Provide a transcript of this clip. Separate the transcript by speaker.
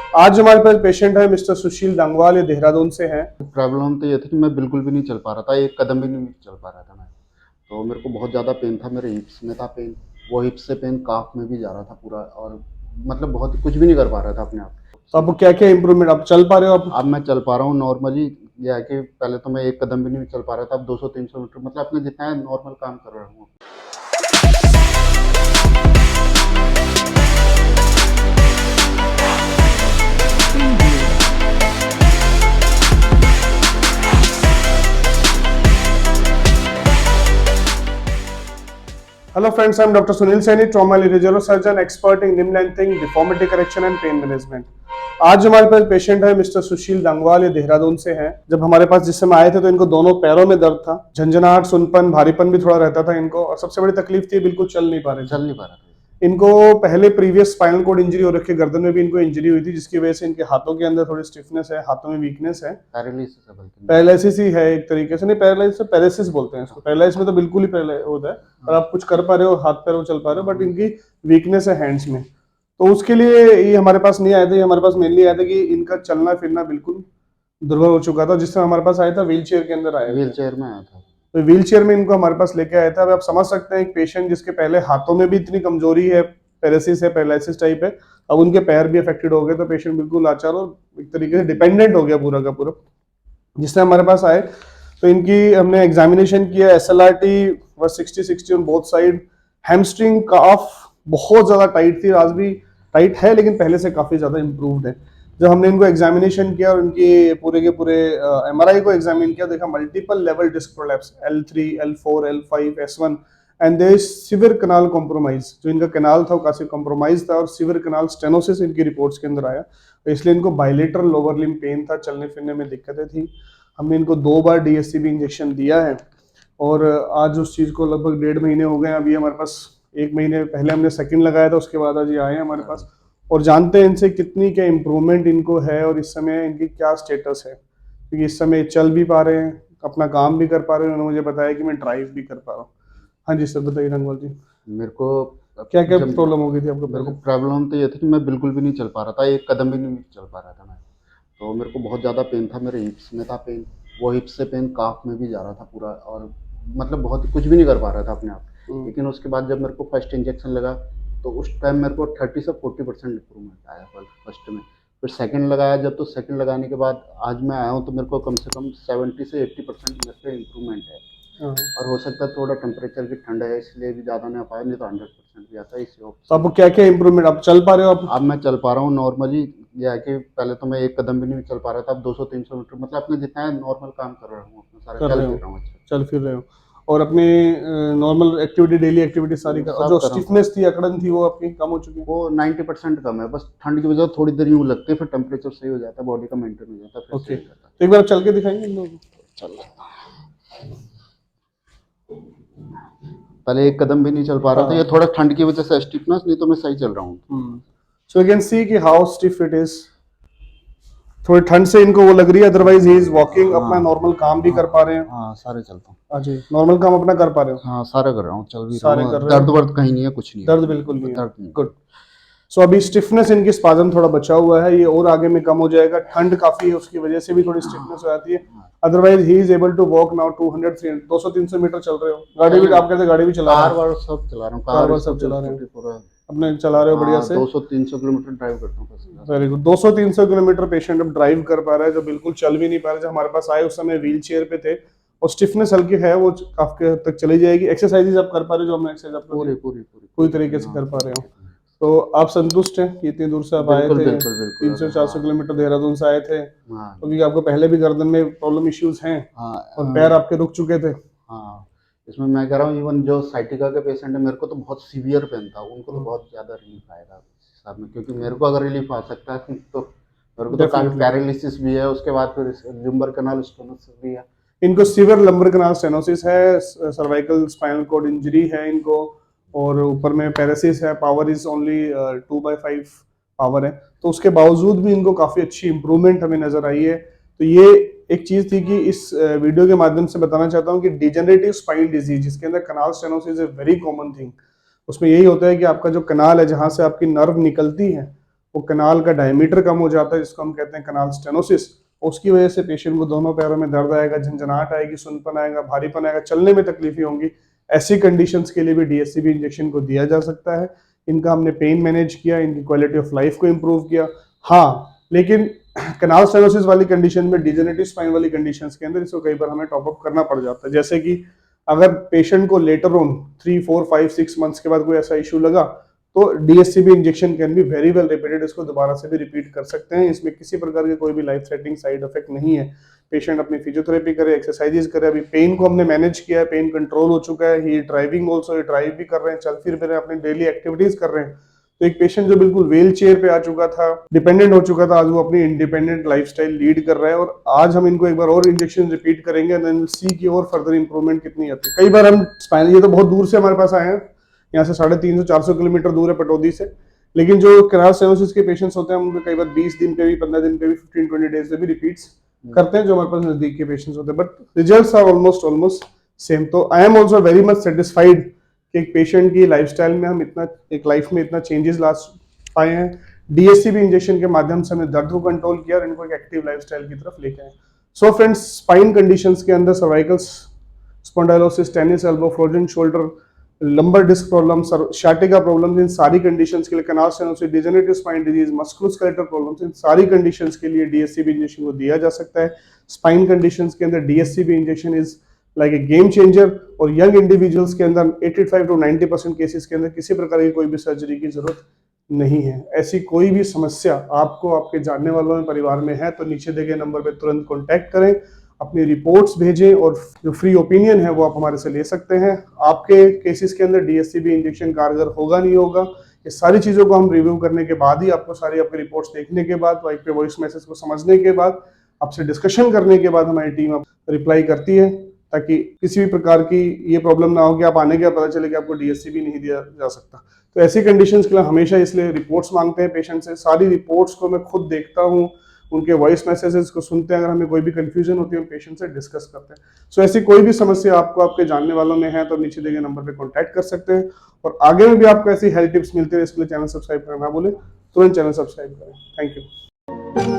Speaker 1: आज हमारे पास पेशेंट है मिस्टर सुशील डांगवाल, ये देहरादून से हैं।
Speaker 2: प्रॉब्लम तो ये थी कि मैं बिल्कुल भी नहीं चल पा रहा था, एक कदम भी नहीं चल पा रहा था मैं। तो मेरे को बहुत ज़्यादा पेन था, मेरे हिप्स में था पेन, वो हिप्स से पेन काफ में भी जा रहा था पूरा, और मतलब बहुत कुछ भी नहीं कर पा रहा था अपने आप।
Speaker 1: तो आपको क्या क्या इम्प्रूवमेंट, आप चल पा रहे हो आप?
Speaker 2: अब मैं चल पा रहा हूँ नॉर्मली। यह है कि पहले तो मैं एक कदम भी नहीं चल पा रहा था, अब 200-300 मीटर मतलब अपने जितना है नॉर्मल काम कर रहा हूँ।
Speaker 1: Hello friends, I am doctor Sunil Saini, trauma neuro surgeon, expert in limb lengthening, deformity correction and pain management. आज हमारे पास पेशेंट है मिस्टर सुशील डांगवाल, ये देहरादून से हैं। जब हमारे पास जिस समय आए थे तो इनको दोनों पैरों में दर्द था, झंझनाहट, सुनपन, भारीपन भी थोड़ा रहता था इनको, और सबसे बड़ी तकलीफ थी बिल्कुल चल नहीं पा रहे थे।
Speaker 2: चल नहीं पा रहा था।
Speaker 1: इनको पहले प्रीवियस स्पाइनल कोड इंजरी हो रखी है, गर्दन में भी इनको इंजरी हुई थी, जिसकी वजह से इनके हाथों के अंदर थोड़ी स्टिफनेस है, हाथों में वीकनेस है,
Speaker 2: पैरालिसिस है बल्कि।
Speaker 1: पैरालिसिस ही है एक तरीके से। नहीं, पैरालिसिस पैरालिसिस बोलते हैं इसको। पैरालिसिस में तो बिल्कुल ही पैरालिसिस होता है, और आप कुछ कर पा रहे हो, हाथ पैर वो चल पा रहे हो, बट इनकी वीकनेस है हैंड्स में। तो उसके लिए ये हमारे पास नहीं आए थे, ये हमारे पास मेनली आया था कि इनका चलना फिरना बिल्कुल दुर्बल हो चुका था। जिस समय हमारे पास आया था व्हील चेयर के अंदर आया
Speaker 2: व्हील चेयर में आया था।
Speaker 1: तो व्हील चेयर में इनको हमारे पास लेके आया था। अब आप समझ सकते हैं, एक पेशेंट जिसके पहले हाथों में भी इतनी कमजोरी है, पैरालिसिस है, पैरालिसिस टाइप है, अब उनके पैर भी अफेक्टेड हो गए, तो पेशेंट बिल्कुल लाचार और एक तरीके से डिपेंडेंट हो गया पूरा का पूरा। जिससे हमारे पास आए तो इनकी हमने एग्जामिनेशन किया, SLRT was 60-60 on both side. Hamstring calf बहुत ज्यादा टाइट थी, आज भी टाइट है, लेकिन पहले से काफी ज्यादा इंप्रूव्ड है। जब हमने इनको एग्जामिनेशन किया और इनकी पूरे के पूरे MRI को एग्जामिन किया, देखा multiple level disc prolapse L3, L4, L5, S1 and there is severe canal compromise. जो इनका कनाल था वो काफी कॉम्प्रोमाइज था, और सिवियर कनाल स्टेनोसिस इनकी रिपोर्ट्स के अंदर आया। तो इसलिए इनको बायलेटरल लोअर लिम्ब पेन था, चलने फिरने में दिक्कतें थी। हमने इनको 2 बार DSCB इंजेक्शन दिया है, और आज उस चीज़ को लगभग 1.5 महीने हो गए। अभी हमारे पास 1 महीने पहले हमने सेकंड लगाया था, उसके बाद आज ये आए हैं हमारे पास, और जानते हैं इनसे कितनी क्या इम्प्रूवमेंट इनको है, और इस समय इनकी क्या स्टेटस है। क्योंकि इस समय चल भी पा रहे हैं, अपना काम भी कर पा रहे हैं, उन्होंने मुझे बताया कि मैं ड्राइव भी कर पा रहा हूँ। हाँ जी सर, बताइए रंगवाल जी,
Speaker 2: मेरे को
Speaker 1: क्या क्या
Speaker 2: जब
Speaker 1: प्रॉब्लम हो गई थी आपको
Speaker 2: मेरे को
Speaker 1: पहले?
Speaker 2: प्रॉब्लम तो ये थी कि मैं बिल्कुल भी नहीं चल पा रहा था, एक कदम भी नहीं चल पा रहा था मैं। तो मेरे को बहुत ज़्यादा पेन था, मेरे हिप्स में था पेन, वो हिप्स से पेन काफ में भी जा रहा था पूरा, और मतलब बहुत कुछ भी नहीं कर पा रहा था अपने आप। लेकिन उसके बाद जब मेरे को फर्स्ट इंजेक्शन लगा, तो उस टाइम मेरे को 30 से 40% इंप्रूवमेंट आया फर्स्ट में। फिर सेकंड लगाया जब, तो सेकंड लगाने के बाद आज मैं आया हूँ, तो मेरे को कम से कम 70 से 80% मेरे पे इम्प्रूवमेंट है।
Speaker 1: हाँ।
Speaker 2: और हो सकता है थोड़ा टेम्परेचर की ठंड है, इसलिए भी ज़्यादा नहीं आ पाया, नहीं तो 100% भी आता है इसी
Speaker 1: तो
Speaker 2: ऑप्शन।
Speaker 1: आपको क्या क्या इम्प्रूवमेंट, आप चल पा रहे हो आप?
Speaker 2: अब मैं चल पा रहा हूँ नॉर्मली। यह है कि पहले तो मैं एक कदम भी नहीं चल पा रहा था, अब 200-300 मीटर मतलब अपने जितना है नॉर्मल काम कर रहा हूँ, अपना सारा
Speaker 1: कर
Speaker 2: चल
Speaker 1: रहे
Speaker 2: फिर
Speaker 1: हो,
Speaker 2: रहा हूँ अच्छा।
Speaker 1: चल फिर रहे हो, और अपनी नॉर्मल एक्टिविटी, डेली एक्टिविटी सारी कर, और
Speaker 2: सब
Speaker 1: जो
Speaker 2: कर रहा हूँ।
Speaker 1: स्टिफनेस थी, अकड़न थी, वो आपकी कम हो चुकी है?
Speaker 2: वो 90% कम है, बस ठंड की वजह से थोड़ी देर यूँ लगती है, फिर टेम्परेचर सही हो जाता है, बॉडी का मेंटेन हो जाता है, फिर
Speaker 1: ओके,
Speaker 2: सही हो जाता है।
Speaker 1: तो एक बार आप चल के दिखाएंगे इन लोगों को?
Speaker 2: चल पहले एक कदम भी नहीं चल पा रहा था, ये थोड़ा ठंड की वजह से स्टिफनेस, नहीं तो मैं सही चल रहा हूँ।
Speaker 1: सो यू कैन सी कि हाउ स्टिफ इट इज। थोड़ी ठंड से इनको वो लग रही है, अदरवाइज ही इज वॉकिंग, अपना नॉर्मल काम भी कर पा रहे हैं।
Speaker 2: हाँ सारे चलता हूँ।
Speaker 1: हाँ जी, नॉर्मल काम अपना कर पा रहे हो?
Speaker 2: हाँ सारे कर रहा हूँ, चल भी रहा
Speaker 1: सारे
Speaker 2: हूँ,
Speaker 1: कर रहे हो?
Speaker 2: दर्द वर्द कहीं नहीं है, कुछ नहीं है।
Speaker 1: दर्द बिल्कुल नहीं है?
Speaker 2: दर्द नहीं।
Speaker 1: गुड। सो अभी स्टिफनेस, इनकी स्पाजम थोड़ा बचा हुआ है, ये और आगे में कम हो जाएगा। ठंड काफी है, उसकी वजह से भी थोड़ी स्टिफनेस हो जाती है। Otherwise he is able to walk now 200-300 metre चल रहे हो। गाड़ी भी, आप कहते हैं गाड़ी भी चला रहे
Speaker 2: कार
Speaker 1: हो?
Speaker 2: वार सब चला रहा हूँ,
Speaker 1: कार वार सब
Speaker 2: स्कूटी
Speaker 1: चला रहे हो,
Speaker 2: पूरा।
Speaker 1: अपने चला रहे हो बढ़िया से?
Speaker 2: 200-300 किलोमीटर ड्राइव करता हूँ बस।
Speaker 1: Very good. 200-300 किलोमीटर पेशेंट अब ड्राइव कर पा रहा है, जो बिल्कुल चल भी नहीं पा रहा। जब हमारे पास आए उस समय व्हील चेयर पे थे, और स्टिफनेस हल्की है, वो काफी हद तक चली जाएगी। एक्सरसाइजेज आप कर पा रहे हो, जो हमने एक्सरसाइज आपको
Speaker 2: पूरी
Speaker 1: दी,
Speaker 2: पूरी पूरी
Speaker 1: पूरी तरीके से कर पा रहे हो? तो आप संतुष्ट हैं कि इतनी दूर से आप आए
Speaker 2: बिल्कुल
Speaker 1: थे?
Speaker 2: बिल्कुल बिल्कुल।
Speaker 1: 300-400 किलोमीटर देहरादून से आए थे,
Speaker 2: हाँ
Speaker 1: क्योंकि आपको पहले भी गर्दन में प्रॉब्लम इश्यूज हैं,
Speaker 2: हाँ
Speaker 1: और पैर आपके रुक चुके थे।
Speaker 2: हाँ। इसमें मैं कह रहा हूँ, इवन जो साइटिका के पेशेंट है, मेरे को तो बहुत सीवियर पेन था, उनको तो बहुत ज़्यादा रिलीफ आएगा इस हिसाब में, क्योंकि मेरे को अगर रिलीफ आ सकता है तो मेरे को तो काफ़ी
Speaker 1: Definitely.
Speaker 2: पैरालिसिस भी है, उसके बाद फिर लिम्बर कनाल स्टोनस भी है।
Speaker 1: इनको सीवियर लंबर कनाल स्टेनोसिस है, सर्वाइकल स्पाइनल कॉर्ड इंजरी है इनको, और ऊपर में पैरासिस है। पावर इज ओनली 2/5 पावर है, तो उसके बावजूद भी इनको काफी अच्छी इंप्रूवमेंट हमें नजर आई है। तो ये एक चीज थी कि इस वीडियो के माध्यम से बताना चाहता हूँ कि डिजेनरेटिव स्पाइन डिजीज, जिसके अंदर canal stenosis is a very common thing. उसमें यही होता है कि आपका जो कनाल है, जहां से आपकी नर्व निकलती है, वो कनाल का डायमीटर कम हो जाता है, जिसको हम कहते हैं कनाल स्टेनोसिस। उसकी वजह से पेशेंट को दोनों पैरों में दर्द आएगा, झंझनाहट आएगी, सुनपन आएगा, भारीपन आएगा, चलने में तकलीफें होंगी। ऐसी कंडीशंस के लिए भी DSCB इंजेक्शन को दिया जा सकता है। इनका हमने पेन मैनेज किया, इनकी क्वालिटी ऑफ लाइफ को इम्प्रूव किया। हाँ, लेकिन कनाल स्टेनोसिस वाली कंडीशन में, डिजेनरेटिव स्पाइन वाली कंडीशंस के अंदर इसको कई बार हमें टॉप अप करना पड़ जाता है। जैसे कि अगर पेशेंट को लेटर ऑन 3, 4, 5, 6 मंथ्स के बाद कोई ऐसा इशू लगा, तो DSCB injection can be very well repeated. इसको दोबारा से भी रिपीट कर सकते हैं। इसमें किसी प्रकार के कोई भी लाइफ थ्रेटनिंग साइड इफेक्ट नहीं है। पेशेंट अपनी फिजियोथेरेपी करे, एक्सरसाइजेज करे। अभी पेन को हमने मैनेज किया है, पेन कंट्रोल हो चुका है। ही ड्राइविंग ऑल्सो, ये ड्राइव भी कर रहे हैं, चल फिर भी रहे हैं, अपनी डेली एक्टिविटीज कर रहे हैं। तो एक पेशेंट जो बिल्कुल व्हील चेयर पे आ चुका था, डिपेंडेंट हो चुका था, आज वो अपनी इंडिपेंडेंट लाइफस्टाइल लीड कर रहा है। और आज हम इनको एक बार और इंजेक्शन रिपीट करेंगे एंड देन विल सी की और फर्दर इंप्रूवमेंट कितनी आती है। कई बार हम स्पाइनल, ये तो बहुत दूर से हमारे पास आए हैं, यहाँ से 350-400 किलोमीटर दूर है पटौदी से, लेकिन जो कनाल स्टेनोसिस के पेशेंट्स होते हैं उनको कई बार 20 दिन पे भी, 15 दिन पे भी, 15-20 डेज पे भी रिपीट्स करते हैं, जो हमारे पास नजदीक के पेशेंट्स होते हैं। But results are almost same. तो I am also very much satisfied कि एक पेशेंट की लाइफस्टाइल में हम इतना, एक लाइफ में इतना चेंजेस ला पाए हैं। DSCB इंजेक्शन के माध्यम से हमने दर्द को कंट्रोल किया और इनको एक एक्टिव लाइफस्टाइल की तरफ लेके आए। सो फ्रेंड्स, स्पाइन कंडीशंस के अंदर cervical spondylosis, tennis elbow, frozen shoulder, lumbar disc problem, sciatica problem, इन सारी कंडीशंस के लिए, canal stenosis, degenerative spine disease, musculoskeletal problems, इन सारी कंडीशंस के लिए DSCB इंजेक्शन को दिया जा सकता है। स्पाइन कंडीशंस के अंदर DSCB injection is like a game changer. और यंग इंडिविजुअल्स के अंदर 85 to 90% केसेस के अंदर किसी प्रकार की कोई भी सर्जरी की जरूरत नहीं है। ऐसी कोई भी समस्या आपको आपके जानने वालों में, परिवार में है, तो नीचे दिए गए नंबर पे तुरंत कॉन्टैक्ट करें, अपनी रिपोर्ट्स भेजें और जो फ्री ओपिनियन है वो आप हमारे से ले सकते हैं। आपके केसेस के अंदर DSCB इंजेक्शन कारगर होगा नहीं होगा, ये सारी चीज़ों को हम रिव्यू करने के बाद ही, आपको सारी आपकी रिपोर्ट्स देखने के बाद, वाइप पे वॉइस मैसेज को समझने के बाद, आपसे डिस्कशन करने के बाद हमारी टीम आप रिप्लाई करती है, ताकि किसी भी प्रकार की ये प्रॉब्लम ना हो कि आप आने के बाद पता चले कि आपको DSCB नहीं दिया जा सकता। तो ऐसी कंडीशंस के लिए हमेशा इसलिए रिपोर्ट्स मांगते हैं पेशेंट से। सारी रिपोर्ट्स को मैं खुद देखता हूँ, उनके वॉइस मैसेजेस को सुनते हैं। अगर हमें कोई भी कंफ्यूजन होती है हम पेशेंट से डिस्कस करते हैं। सो ऐसी कोई भी समस्या आपको आपके जानने वालों में है तो नीचे दिए गए नंबर पे कांटेक्ट कर सकते हैं। और आगे में भी आपको ऐसी हेल्थ टिप्स मिलती है, इसके लिए चैनल सब्सक्राइब करना ना भूलें। तुरंत चैनल सब्सक्राइब करें। Thank you.